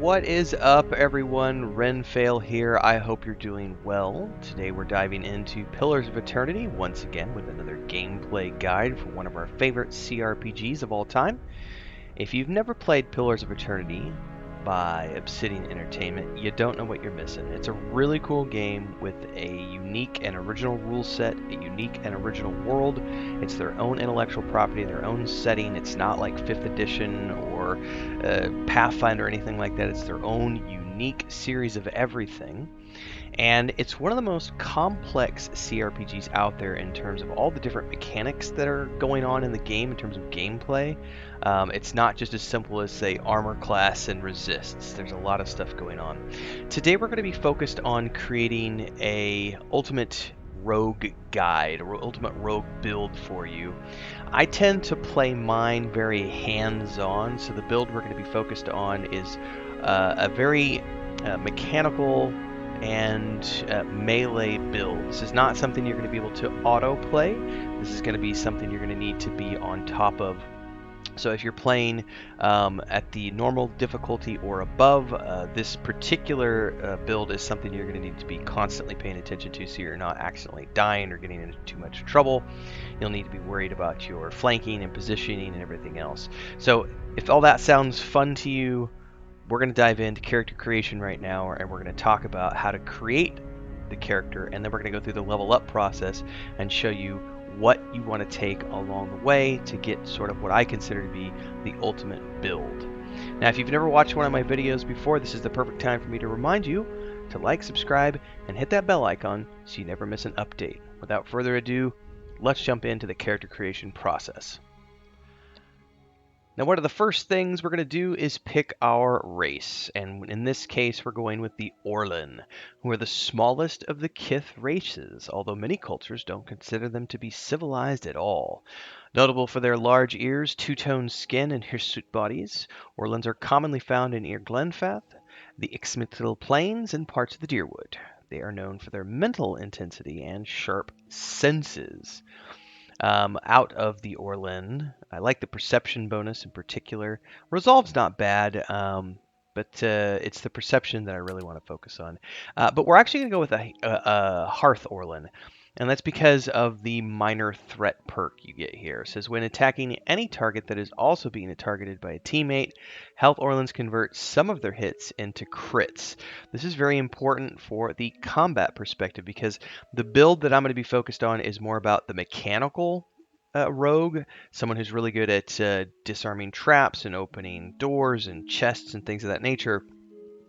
What is up, everyone? Renfail here. I hope you're doing well. Today we're diving into Pillars of Eternity once again with another gameplay guide for one of our favorite CRPGs of all time. If you've never played Pillars of Eternity by Obsidian Entertainment, you don't know what you're missing. It's a really cool game with a unique and original rule set, a unique and original world. It's their own intellectual property, their own setting. It's not like 5th edition or Pathfinder or anything like that. It's their own unique series of everything. And it's one of the most complex CRPGs out there in terms of all the different mechanics that are going on in the game in terms of gameplay. It's not just as simple as, say, armor class and resists. There's a lot of stuff going on. Today we're going to be focused on creating a ultimate rogue guide, or ultimate rogue build for you. I tend to play mine very hands-on, so the build we're going to be focused on is a very mechanical and melee build. This is not something you're going to be able to auto play. This is going to be something you're going to need to be on top of. So if you're playing at the normal difficulty or above, this particular build is something you're going to need to be constantly paying attention to so you're not accidentally dying or getting into too much trouble. You'll need to be worried about your flanking and positioning and everything else. So if all that sounds fun to you, we're going to dive into character creation right now, and we're going to talk about how to create the character, and then we're going to go through the level up process and show you what you want to take along the way to get sort of what I consider to be the ultimate build. Now, if you've never watched one of my videos before, this is the perfect time for me to remind you to like, subscribe, and hit that bell icon so you never miss an update. Without further ado, let's jump into the character creation process. Now, one of the first things we're going to do is pick our race, and in this case we're going with the Orlan, who are the smallest of the Kith races, although many cultures don't consider them to be civilized at all. Notable for their large ears, two-tone skin, and hirsute bodies, Orlans are commonly found in Ir Glenfath, the Ixmithril Plains, and parts of the Dyrwood. They are known for their mental intensity and sharp senses. Out of the Orlan, I like the perception bonus in particular. Resolve's not bad, but it's the perception that I really want to focus on. But we're actually going to go with a Hearth Orlan, and that's because of the minor threat perk you get here. It says when attacking any target that is also being targeted by a teammate, Health Orlans convert some of their hits into crits. This is very important for the combat perspective because the build that I'm going to be focused on is more about the mechanical rogue, someone who's really good at disarming traps and opening doors and chests and things of that nature.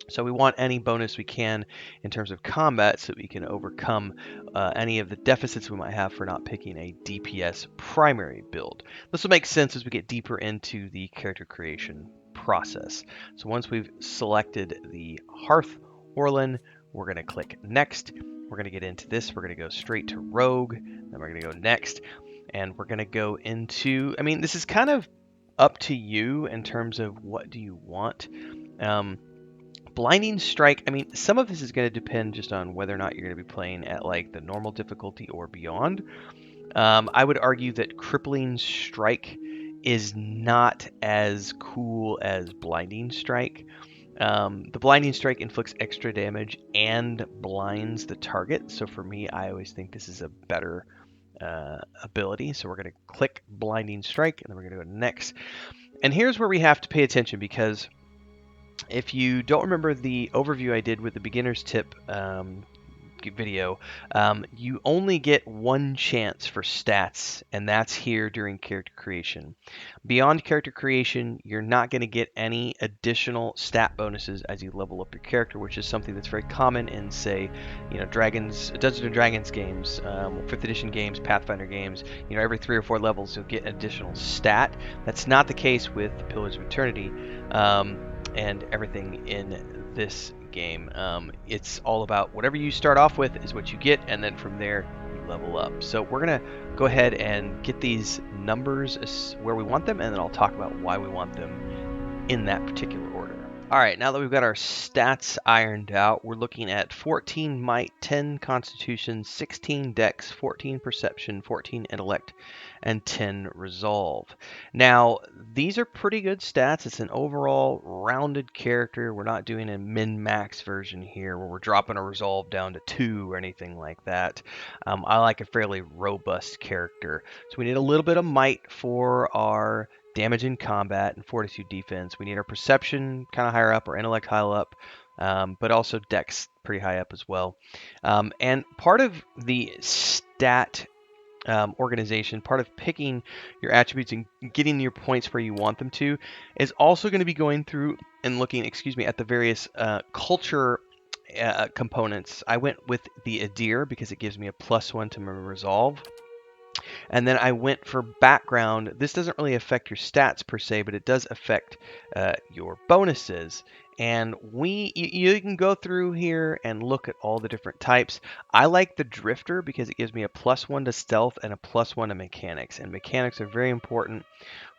So we want any bonus we can in terms of combat so that we can overcome any of the deficits we might have for not picking a DPS primary build. This will make sense as we get deeper into the character creation process. So once we've selected the Hearth Orlan, we're going to click Next. We're going to get into this. We're going to go straight to Rogue. Then we're going to go Next. And we're going to go into, this is kind of up to you in terms of what do you want. Blinding Strike, some of this is going to depend just on whether or not you're going to be playing at like the normal difficulty or beyond. I would argue that Crippling Strike is not as cool as Blinding Strike. The Blinding Strike inflicts extra damage and blinds the target, so for me, I always think this is a better ability. So we're going to click Blinding Strike, and then we're going to go Next. And here's where we have to pay attention, because if you don't remember the overview I did with the beginner's tip video, you only get one chance for stats, and that's here during character creation. Beyond character creation, you're not going to get any additional stat bonuses as you level up your character, which is something that's very common in, say, Dungeons and Dragons games, 5th edition games, Pathfinder games. Every 3 or 4 levels you'll get an additional stat. That's not the case with Pillars of Eternity. And everything in this game. It's all about whatever you start off with is what you get, and then from there you level up. So we're going to go ahead and get these numbers where we want them, and then I'll talk about why we want them in that particular order. Alright, now that we've got our stats ironed out, we're looking at 14 might, 10 constitution, 16 dex, 14 perception, 14 intellect, and 10 resolve. Now, these are pretty good stats. It's an overall rounded character. We're not doing a min-max version here where we're dropping a resolve down to 2 or anything like that. I like a fairly robust character. So we need a little bit of might for our damage in combat and fortitude defense. We need our perception kind of higher up, our intellect high up, but also dex pretty high up as well. And part of the stat organization, part of picking your attributes and getting your points where you want them to, is also going to be going through and looking, at the various culture components. I went with the Adir because it gives me a +1 to my resolve. And then I went for background. This doesn't really affect your stats per se, but it does affect your bonuses. And you can go through here and look at all the different types. I like the Drifter because it gives me a +1 to stealth and a +1 to mechanics. And mechanics are very important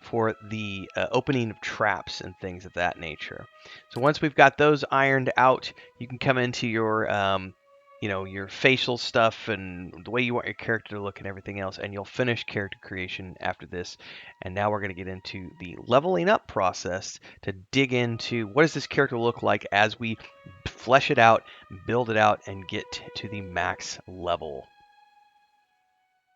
for the opening of traps and things of that nature. So once we've got those ironed out, you can come into your your facial stuff and the way you want your character to look and everything else, and you'll finish character creation after this. And now we're going to get into the leveling up process to dig into what does this character look like as we flesh it out, build it out, and get to the max level.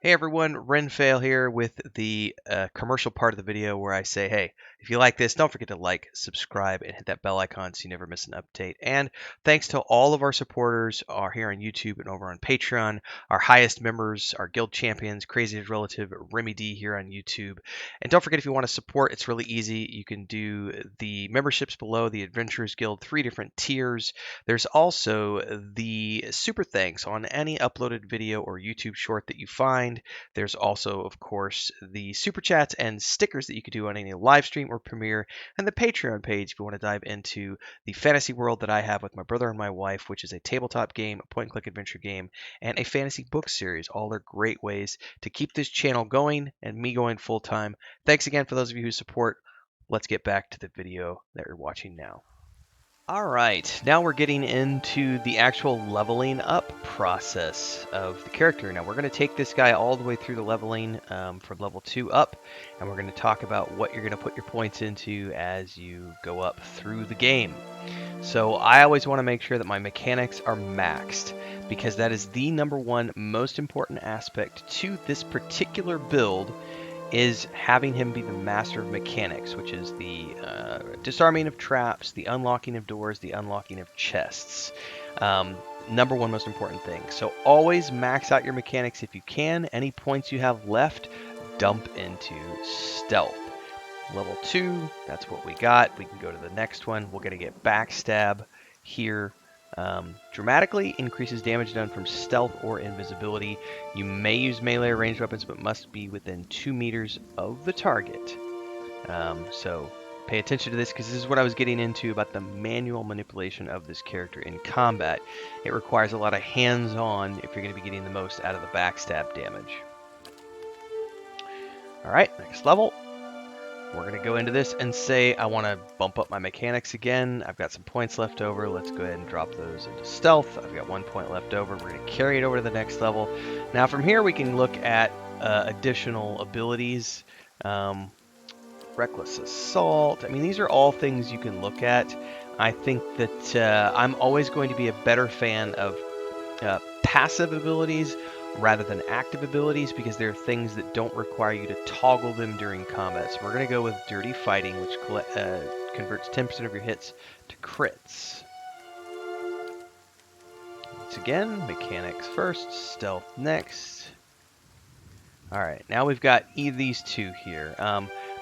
Hey everyone, Renfail here with the commercial part of the video where I say, hey, if you like this, don't forget to like, subscribe, and hit that bell icon so you never miss an update. And thanks to all of our supporters here on YouTube and over on Patreon, our highest members, our guild champions, Crazy's Relative, Remy D here on YouTube. And don't forget, if you want to support, it's really easy. You can do the memberships below, the Adventurers Guild, 3 different tiers. There's also the super thanks on any uploaded video or YouTube short that you find. There's also, of course, the super chats and stickers that you could do on any live stream or premiere, and the Patreon page if you want to dive into the fantasy world that I have with my brother and my wife, which is a tabletop game, a point-and-click adventure game, and a fantasy book series. All are great ways to keep this channel going and me going full-time. Thanks again for those of you who support. Let's get back to the video that you're watching now. Alright, now we're getting into the actual leveling up process of the character. Now we're going to take this guy all the way through the leveling from level 2 up, and we're going to talk about what you're going to put your points into as you go up through the game. So I always want to make sure that my mechanics are maxed, because that is the #1 most important aspect to this particular build, is having him be the master of mechanics, which is the disarming of traps, the unlocking of doors, the unlocking of chests. #1 most important thing. So always max out your mechanics if you can. Any points you have left, dump into stealth. Level 2, that's what we got. We can go to the next one. We're going to get backstab here. Dramatically increases damage done from stealth or invisibility. You may use melee or ranged weapons, but must be within 2 meters of the target. So pay attention to this, because this is what I was getting into about the manual manipulation of this character in combat. It requires a lot of hands-on if you're going to be getting the most out of the backstab damage. Alright, next level. We're going to go into this and say I want to bump up my mechanics again. I've got some points left over. Let's go ahead and drop those into stealth. I've got 1 point left over. We're going to carry it over to the next level. Now from here we can look at additional abilities. Reckless assault. I mean, these are all things you can look at. I think that I'm always going to be a better fan of passive abilities rather than active abilities, because there are things that don't require you to toggle them during combat. So we're going to go with Dirty Fighting, which converts 10% of your hits to crits. Once again, mechanics first, stealth next. Alright, now we've got these two here.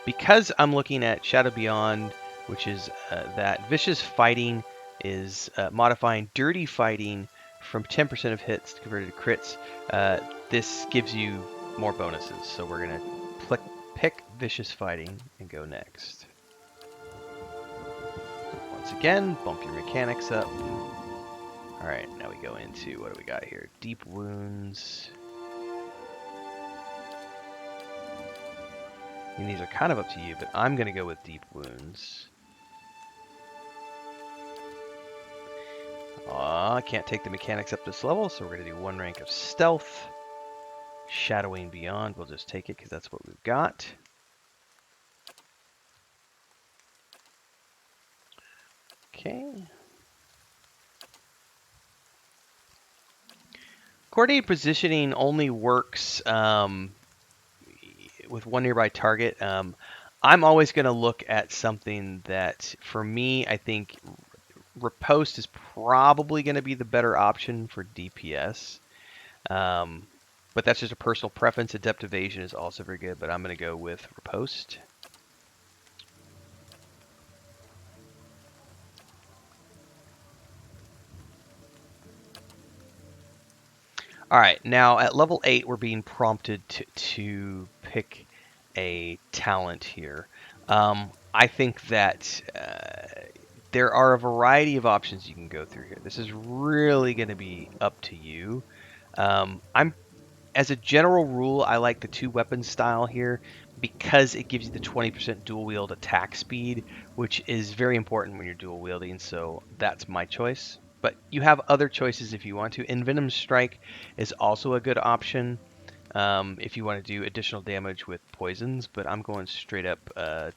Because I'm looking at Shadow Beyond, which is that Vicious Fighting is modifying Dirty Fighting from 10% of hits converted to crits. This gives you more bonuses, so we're going to pick Vicious Fighting and go next. Once again, bump your mechanics up. Alright, now we go into, what do we got here? Deep Wounds. And these are kind of up to you, but I'm going to go with Deep Wounds. I can't take the mechanics up this level, so we're going to do 1 rank of stealth. Shadowing Beyond, we'll just take it because that's what we've got. Okay. Coordinated positioning only works with one nearby target. I'm always going to look at something that, for me, I think Riposte is probably going to be the better option for DPS. But that's just a personal preference. Adept Evasion is also very good, but I'm going to go with Riposte. All right, now at level 8, we're being prompted to pick a talent here. I think that there are a variety of options you can go through here. This is really going to be up to you. As a general rule, I like the 2-weapon style here because it gives you the 20% dual wield attack speed, which is very important when you're dual wielding, so that's my choice. But you have other choices if you want to. Envenom Strike is also a good option if you want to do additional damage with poisons, but I'm going straight up the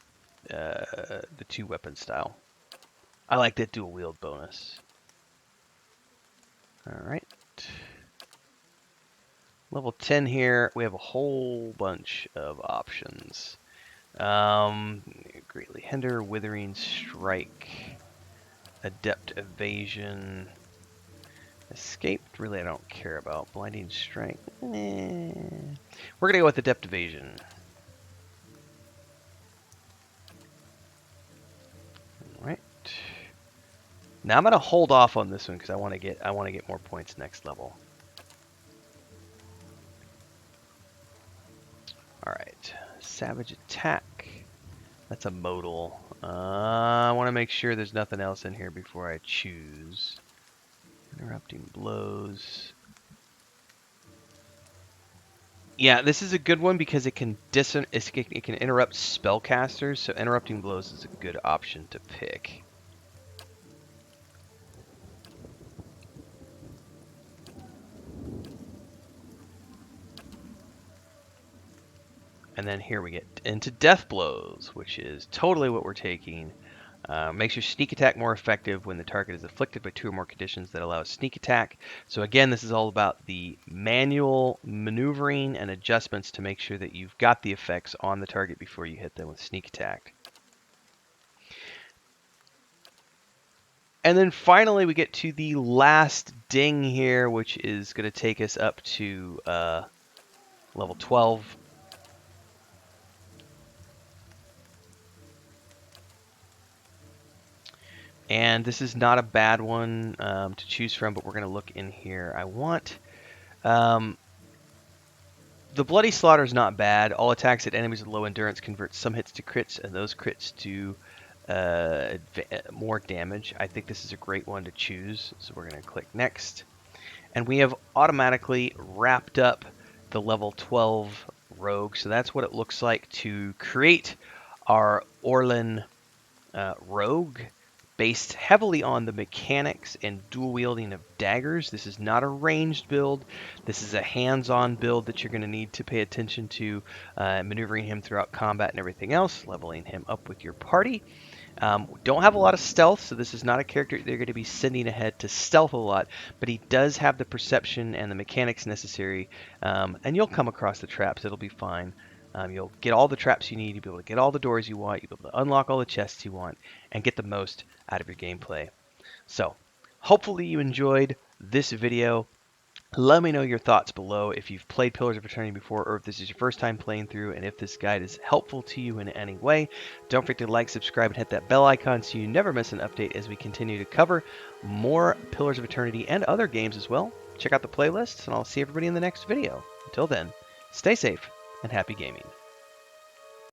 2-weapon style. I like that dual wield bonus. All right. Level 10 here, we have a whole bunch of options. Greatly Hinder, Withering Strike, Adept Evasion, Escaped, really I don't care about. Blinding Strike, We're going to go with Adept Evasion. Alright. Now I'm going to hold off on this one because I want to get more points next level. Alright. Savage Attack. That's a modal. I want to make sure there's nothing else in here before I choose. Interrupting Blows. Yeah, this is a good one because it can interrupt spellcasters, so Interrupting Blows is a good option to pick. And then here we get into Death Blows, which is totally what we're taking. Makes your sneak attack more effective when the target is afflicted by 2 or more conditions that allow a sneak attack. So again, this is all about the manual maneuvering and adjustments to make sure that you've got the effects on the target before you hit them with sneak attack. And then finally we get to the last ding here, which is going to take us up to level 12. And this is not a bad one to choose from, but we're going to look in here. I want... the Bloody Slaughter is not bad. All attacks at enemies with low endurance convert some hits to crits, and those crits do more damage. I think this is a great one to choose, so we're going to click Next. And we have automatically wrapped up the level 12 rogue, so that's what it looks like to create our Orlan rogue, based heavily on the mechanics and dual wielding of daggers. This is not a ranged build. This is a hands-on build that you're going to need to pay attention to, maneuvering him throughout combat and everything else, leveling him up with your party. Don't have a lot of stealth, so this is not a character they're going to be sending ahead to stealth a lot, but he does have the perception and the mechanics necessary, and you'll come across the traps. It'll be fine. You'll get all the traps you need. You'll be able to get all the doors you want. You'll be able to unlock all the chests you want and get the most out of your gameplay. So, hopefully you enjoyed this video. Let me know your thoughts below if you've played Pillars of Eternity before, or if this is your first time playing through, and if this guide is helpful to you in any way. Don't forget to like, subscribe, and hit that bell icon so you never miss an update as we continue to cover more Pillars of Eternity and other games as well. Check out the playlists, and I'll see everybody in the next video. Until then, stay safe and happy gaming.